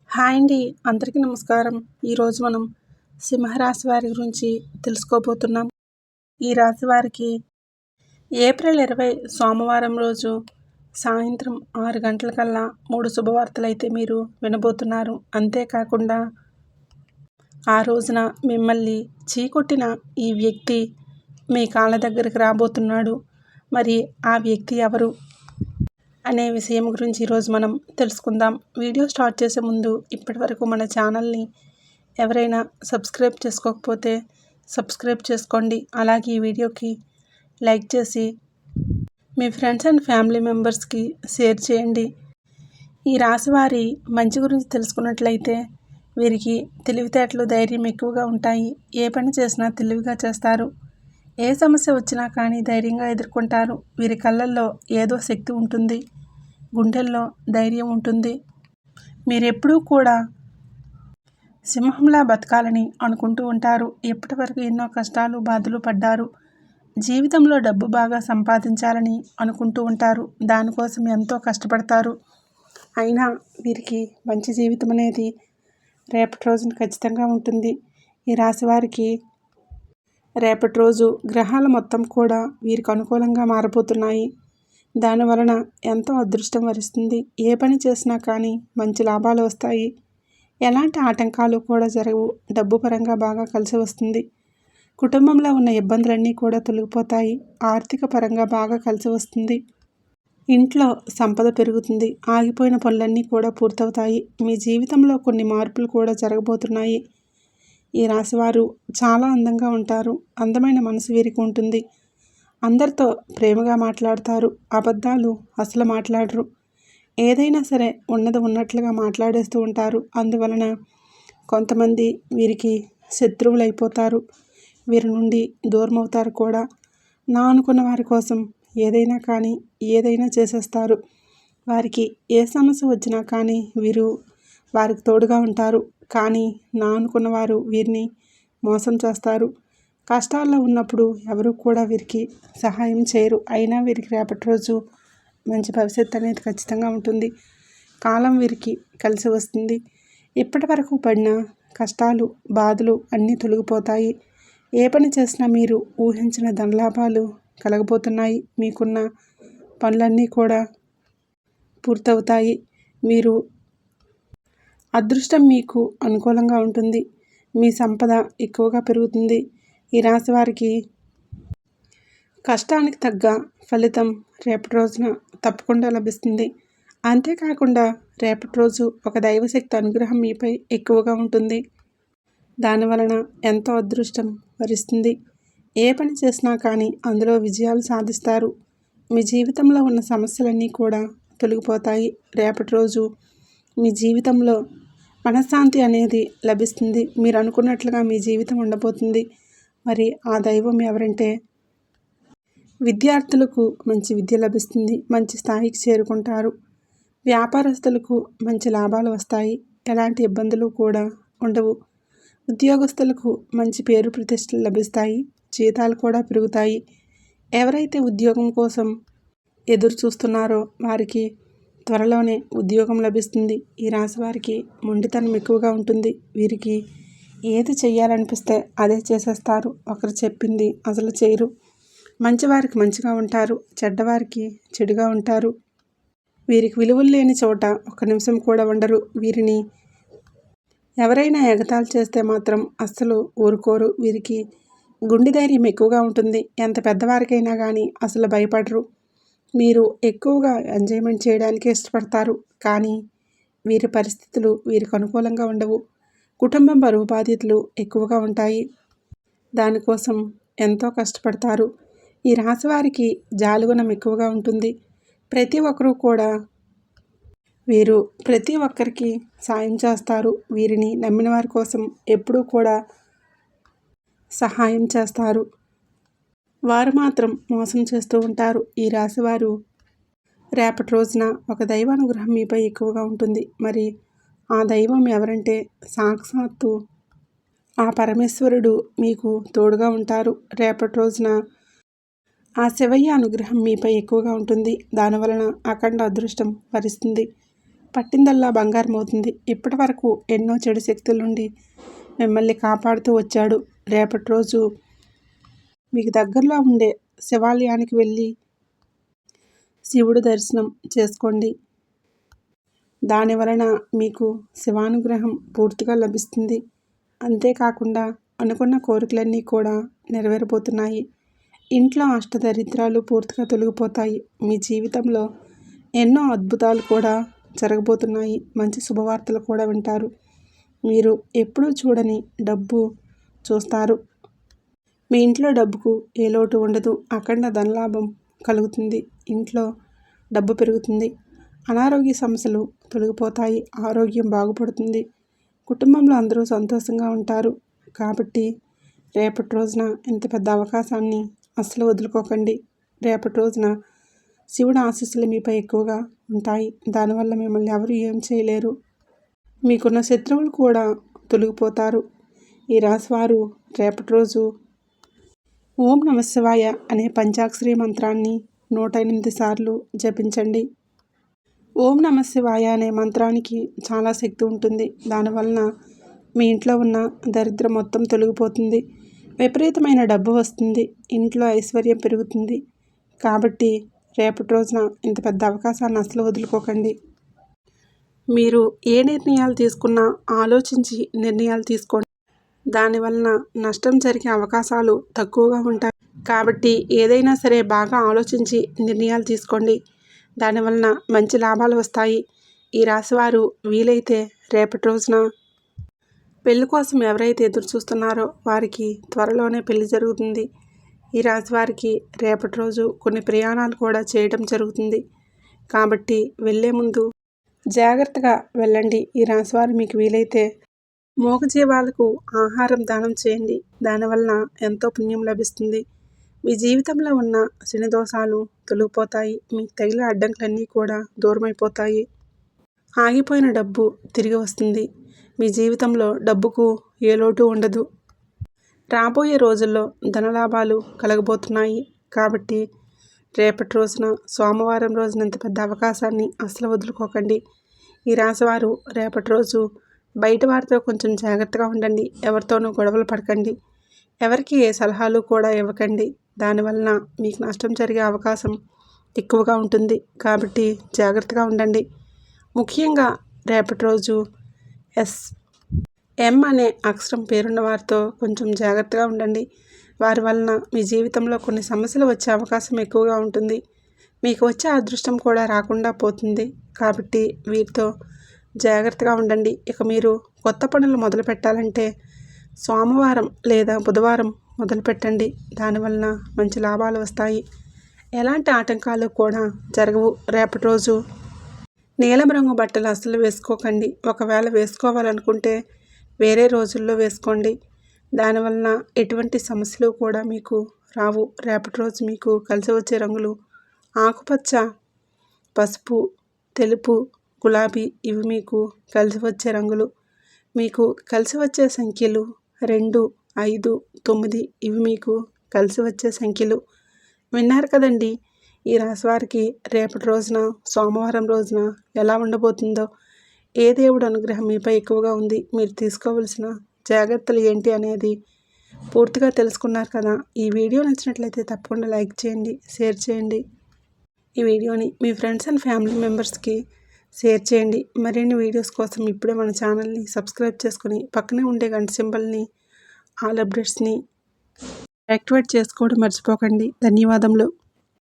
Hi అండి. అందరికీ నమస్కారం. ఈరోజు మనం సింహరాశి వారి గురించి తెలుసుకోబోతున్నాం. ఈ రాశి వారికి ఏప్రిల్ 20 సోమవారం రోజు సాయంత్రం 6 గంటలకల్లా 3 శుభవార్తలైతే మీరు వినబోతున్నారు. అంతేకాకుండా ఆ రోజున మిమ్మల్ని చీకొట్టిన ఈ వ్యక్తి మీ కాళ్ళ దగ్గరికి రాబోతున్నాడు. మరి ఆ వ్యక్తి ఎవరు అనే విషయం గురించి ఈరోజు మనం తెలుసుకుందాం. వీడియో స్టార్ట్ చేసే ముందు ఇప్పటివరకు మన ఛానల్ని ఎవరైనా సబ్స్క్రైబ్ చేసుకోకపోతే సబ్స్క్రైబ్ చేసుకోండి. అలాగే ఈ వీడియోకి లైక్ చేసి మీ ఫ్రెండ్స్ అండ్ ఫ్యామిలీ మెంబర్స్కి షేర్ చేయండి. ఈ రాశి వారి మంచి గురించి తెలుసుకున్నట్లయితే వీరికి తెలివితేటలు, ధైర్యం ఎక్కువగా ఉంటాయి. ఏ పని చేసినా తెలివిగా చేస్తారు. ఏ సమస్య వచ్చినా కానీ ధైర్యంగా ఎదుర్కొంటారు. వీరి కళ్ళల్లో ఏదో శక్తి ఉంటుంది. గుండెల్లో ధైర్యం ఉంటుంది. మీరెప్పుడూ కూడా సింహంలా బతకాలని అనుకుంటూ ఉంటారు. ఇప్పటివరకు ఎన్నో కష్టాలు, బాధలు పడ్డారు. జీవితంలో డబ్బు బాగా సంపాదించాలని అనుకుంటూ ఉంటారు. దానికోసం ఎంతో కష్టపడతారు. అయినా వీరికి మంచి జీవితం అనేది రేపటి రోజున ఖచ్చితంగా ఉంటుంది. ఈ రాశి వారికి రేపటి రోజు గ్రహాల మొత్తం కూడా వీరికి అనుకూలంగా మారబోతున్నాయి. దానివలన ఎంతో అదృష్టం వరిస్తుంది. ఏ పని చేసినా కానీ మంచి లాభాలు వస్తాయి. ఎలాంటి ఆటంకాలు కూడా జరగవు. డబ్బు పరంగా బాగా కలిసి వస్తుంది. కుటుంబంలో ఉన్న ఇబ్బందులన్నీ కూడా తొలగిపోతాయి. ఆర్థిక పరంగా బాగా కలిసి వస్తుంది. ఇంట్లో సంపద పెరుగుతుంది. ఆగిపోయిన పనులన్నీ కూడా పూర్తవుతాయి. మీ జీవితంలో కొన్ని మార్పులు కూడా జరగబోతున్నాయి. ఈ రాశివారు చాలా అందంగా ఉంటారు. అందమైన మనసు వీరికి ఉంటుంది. అందరితో ప్రేమగా మాట్లాడతారు. అబద్ధాలు అసలు మాట్లాడరు. ఏదైనా సరే ఉన్నది ఉన్నట్లుగా మాట్లాడేస్తూ ఉంటారు. అందువలన కొంతమంది వీరికి శత్రువులు అయిపోతారు. వీరి నుండి దూరం అవుతారు కూడా. నా అనుకున్న వారి కోసం ఏదైనా చేసేస్తారు. వారికి ఏ సమస్య వచ్చినా కానీ వీరు వారికి తోడుగా ఉంటారు. కానీ నా అనుకున్న వారు వీరిని మోసం చేస్తారు. కష్టాల్లో ఉన్నప్పుడు ఎవరు కూడా వీరికి సహాయం చేయరు. అయినా వీరికి రేపటి రోజు మంచి భవిష్యత్తు అనేది ఖచ్చితంగా ఉంటుంది. కాలం వీరికి కలిసి వస్తుంది. ఇప్పటి వరకు పడిన కష్టాలు, బాధలు అన్నీ తొలగిపోతాయి. ఏ పని చేసినా మీరు ఊహించిన ధనలాభాలు కలగబోతున్నాయి. మీకున్న పనులన్నీ కూడా పూర్తవుతాయి. మీరు అదృష్టం మీకు అనుకూలంగా ఉంటుంది. మీ సంపద ఎక్కువగా పెరుగుతుంది. ఈ రాశి వారికి కష్టానికి తగ్గ ఫలితం రేపటి రోజున తప్పకుండా లభిస్తుంది. అంతేకాకుండా రేపటి రోజు ఒక దైవశక్తి అనుగ్రహం మీపై ఎక్కువగా ఉంటుంది. దానివలన ఎంతో అదృష్టం వరిస్తుంది. ఏ పని చేసినా కానీ అందులో విజయాలు సాధిస్తారు. మీ జీవితంలో ఉన్న సమస్యలన్నీ కూడా తొలగిపోతాయి. రేపటి రోజు మీ జీవితంలో మనశ్శాంతి అనేది లభిస్తుంది. మీరు అనుకున్నట్లుగా మీ జీవితం ఉండబోతుంది. మరి ఆ దైవం ఎవరంటే విద్యార్థులకు మంచి విద్య లభిస్తుంది. మంచి స్థాయికి చేరుకుంటారు. వ్యాపారస్తులకు మంచి లాభాలు వస్తాయి. ఎలాంటి ఇబ్బందులు కూడా ఉండవు. ఉద్యోగస్తులకు మంచి పేరు ప్రతిష్టలు లభిస్తాయి. జీతాలు కూడా పెరుగుతాయి. ఎవరైతే ఉద్యోగం కోసం ఎదురు చూస్తున్నారో వారికి త్వరలోనే ఉద్యోగం లభిస్తుంది. ఈ రాశి వారికి మొండితనం ఎక్కువగా ఉంటుంది. వీరికి ఏది చెయ్యాలనిపిస్తే అదే చేసేస్తారు. ఒకరు చెప్పింది అసలు చేయరు. మంచివారికి మంచిగా ఉంటారు. చెడ్డవారికి చెడుగా ఉంటారు. వీరికి విలువలు లేని చోట ఒక నిమిషం కూడా ఉండరు. వీరిని ఎవరైనా ఎగతాళి చేస్తే మాత్రం అస్సలు ఊరుకోరు. వీరికి గుండె ధైర్యం ఎక్కువగా ఉంటుంది. ఎంత పెద్దవారికైనా కానీ అసలు భయపడరు. మీరు ఎక్కువగా ఎంజాయ్మెంట్ చేయడానికి ఇష్టపడతారు. కానీ వీరి పరిస్థితులు వీరికి అనుకూలంగా ఉండవు. కుటుంబం బరువు బాధ్యతలు ఎక్కువగా ఉంటాయి. దానికోసం ఎంతో కష్టపడతారు. ఈ రాశి వారికి జాలిగుణం ఎక్కువగా ఉంటుంది. ప్రతి ఒక్కరూ కూడా వీరు ప్రతి ఒక్కరికి సాయం చేస్తారు. వీరిని నమ్మిన వారి కోసం ఎప్పుడూ కూడా సహాయం చేస్తారు. వారు మాత్రం మోసం చేస్తూ ఉంటారు. ఈ రాశివారు రేపటి రోజున ఒక దైవానుగ్రహం మీపై ఎక్కువగా ఉంటుంది. మరి ఆ దైవం ఎవరంటే సాక్షాత్తు ఆ పరమేశ్వరుడు మీకు తోడుగా ఉంటారు. రేపటి రోజున ఆ శివయ్య అనుగ్రహం మీపై ఎక్కువగా ఉంటుంది. దానివలన అఖండ అదృష్టం వరిస్తుంది. పట్టిందల్లా బంగారం అవుతుంది. ఇప్పటి వరకు ఎన్నో చెడు శక్తుల నుండి మిమ్మల్ని కాపాడుతూ వచ్చాడు. రేపటి రోజు మీకు దగ్గరలో ఉండే శివాలయానికి వెళ్ళి శివుడు దర్శనం చేసుకోండి. దాని వలన మీకు శివానుగ్రహం పూర్తిగా లభిస్తుంది. అంతేకాకుండా అనుకున్న కోరికలన్నీ కూడా నెరవేరబోతున్నాయి. ఇంట్లో అష్టదరిద్రాలు పూర్తిగా తొలగిపోతాయి. మీ జీవితంలో ఎన్నో అద్భుతాలు కూడా జరగబోతున్నాయి. మంచి శుభవార్తలు కూడా వింటారు. మీరు ఎప్పుడూ చూడని డబ్బు చూస్తారు. మీ ఇంట్లో డబ్బుకు ఏ లోటు ఉండదు. అఖండ ధనలాభం కలుగుతుంది. ఇంట్లో డబ్బు పెరుగుతుంది. అనారోగ్య సమస్యలు తొలగిపోతాయి. ఆరోగ్యం బాగుపడుతుంది. కుటుంబంలో అందరూ సంతోషంగా ఉంటారు. కాబట్టి రేపటి రోజున ఇంత పెద్ద అవకాశాన్ని అస్సలు వదులుకోకండి. రేపటి రోజున శివుడు ఆశీస్సులు మీపై ఎక్కువగా ఉంటాయి. దానివల్ల మిమ్మల్ని ఎవరు ఏం చేయలేరు. మీకున్న శత్రువులు కూడా తొలగిపోతారు. ఈ రాశివారు రేపటి రోజు ఓం నమః శివాయ అనే పంచాక్షరి మంత్రాన్ని 108 సార్లు జపించండి. ఓం నమః శివాయ అనే మంత్రానికి చాలా శక్తి ఉంటుంది. దానివలన మీ ఇంట్లో ఉన్న దరిద్రం మొత్తం తొలగిపోతుంది. విపరీతమైన డబ్బు వస్తుంది. ఇంట్లో ఐశ్వర్యం పెరుగుతుంది. కాబట్టి రేపటి రోజున ఇంత పెద్ద అవకాశాన్ని అసలు వదులుకోకండి. మీరు ఏ నిర్ణయాలు తీసుకున్నా ఆలోచించి నిర్ణయాలు తీసుకోండి. దానివలన నష్టం జరిగే అవకాశాలు తక్కువగా ఉంటాయి. కాబట్టి ఏదైనా సరే బాగా ఆలోచించి నిర్ణయాలు తీసుకోండి. దానివలన మంచి లాభాలు వస్తాయి. ఈ రాశివారు వీలైతే రేపటి రోజున పెళ్లి కోసం ఎవరైతే ఎదురు చూస్తున్నారో వారికి త్వరలోనే పెళ్లి జరుగుతుంది. ఈ రాశివారికి రేపటి రోజు కొన్ని ప్రయాణాలు కూడా చేయడం జరుగుతుంది. కాబట్టి వెళ్ళే ముందు జాగ్రత్తగా వెళ్ళండి. ఈ రాశివారు మీకు వీలైతే మూగజీవాలకు ఆహారం దానం చేయండి. దానివలన ఎంతో పుణ్యం లభిస్తుంది. మీ జీవితంలో ఉన్న శని దోషాలు తొలగిపోతాయి. మీకు తగిలిన అడ్డంకులన్నీ కూడా దూరమైపోతాయి. ఆగిపోయిన డబ్బు తిరిగి వస్తుంది. మీ జీవితంలో డబ్బుకు ఏ లోటు ఉండదు. రాబోయే రోజుల్లో ధనలాభాలు కలగబోతున్నాయి. కాబట్టి రేపటి రోజున సోమవారం రోజున ఇంత పెద్ద అవకాశాన్ని అస్సలు వదులుకోకండి. ఈ రాశివారు రేపటి రోజు బయట వారితో కొంచెం జాగ్రత్తగా ఉండండి. ఎవరితోనూ గొడవలు పడకండి. ఎవరికి ఏ సలహాలు కూడా ఇవ్వకండి. దానివలన మీకు నష్టం జరిగే అవకాశం ఎక్కువగా ఉంటుంది. కాబట్టి జాగ్రత్తగా ఉండండి. ముఖ్యంగా రేపటి రోజు ఎం అనే అక్షరం పేరున్న వారితో కొంచెం జాగ్రత్తగా ఉండండి. వారి వలన మీ జీవితంలో కొన్ని సమస్యలు వచ్చే అవకాశం ఎక్కువగా ఉంటుంది. మీకు వచ్చే అదృష్టం కూడా రాకుండా పోతుంది. కాబట్టి వీరితో జాగ్రత్తగా ఉండండి. ఇక మీరు కొత్త పనులు మొదలు పెట్టాలంటే సోమవారం లేదా బుధవారం మొదలుపెట్టండి. దానివలన మంచి లాభాలు వస్తాయి. ఎలాంటి ఆటంకాలు కూడా జరగవు. రేపటి రోజు నీలం రంగు బట్టలు అస్సలు వేసుకోకండి. ఒకవేళ వేసుకోవాలనుకుంటే వేరే రోజుల్లో వేసుకోండి. దానివలన ఎటువంటి సమస్యలు కూడా మీకు రావు. రేపటి రోజు మీకు కలిసి వచ్చే రంగులు ఆకుపచ్చ, పసుపు, తెలుపు, గులాబీ. ఇవి మీకు కలిసి వచ్చే రంగులు. మీకు కలిసి వచ్చే సంఖ్యలు 2, 5, 9. ఇవి మీకు కలిసి వచ్చే సంఖ్యలు. విన్నారు కదండి, ఈ రాశివారికి రేపటి రోజున సోమవారం రోజున ఎలా ఉండబోతుందో. ఏ దేవుడు అనుగ్రహం మీపై ఎక్కువగా ఉంది, మీరు తీసుకోవలసిన జాగ్రత్తలు ఏంటి అనేది పూర్తిగా తెలుసుకున్నారు కదా. ఈ వీడియో నచ్చినట్లయితే తప్పకుండా లైక్ చేయండి, షేర్ చేయండి. ఈ వీడియోని మీ ఫ్రెండ్స్ అండ్ ఫ్యామిలీ మెంబర్స్కి షేర్ చేయండి. మరిన్ని వీడియోస్ కోసం ఇప్పుడే మన ఛానల్ని సబ్స్క్రైబ్ చేసుకుని పక్కనే ఉండే గంట సింబల్ని ఆల్ అప్డేట్స్ని యాక్టివేట్ చేసుకోవడం మర్చిపోకండి. ధన్యవాదములు.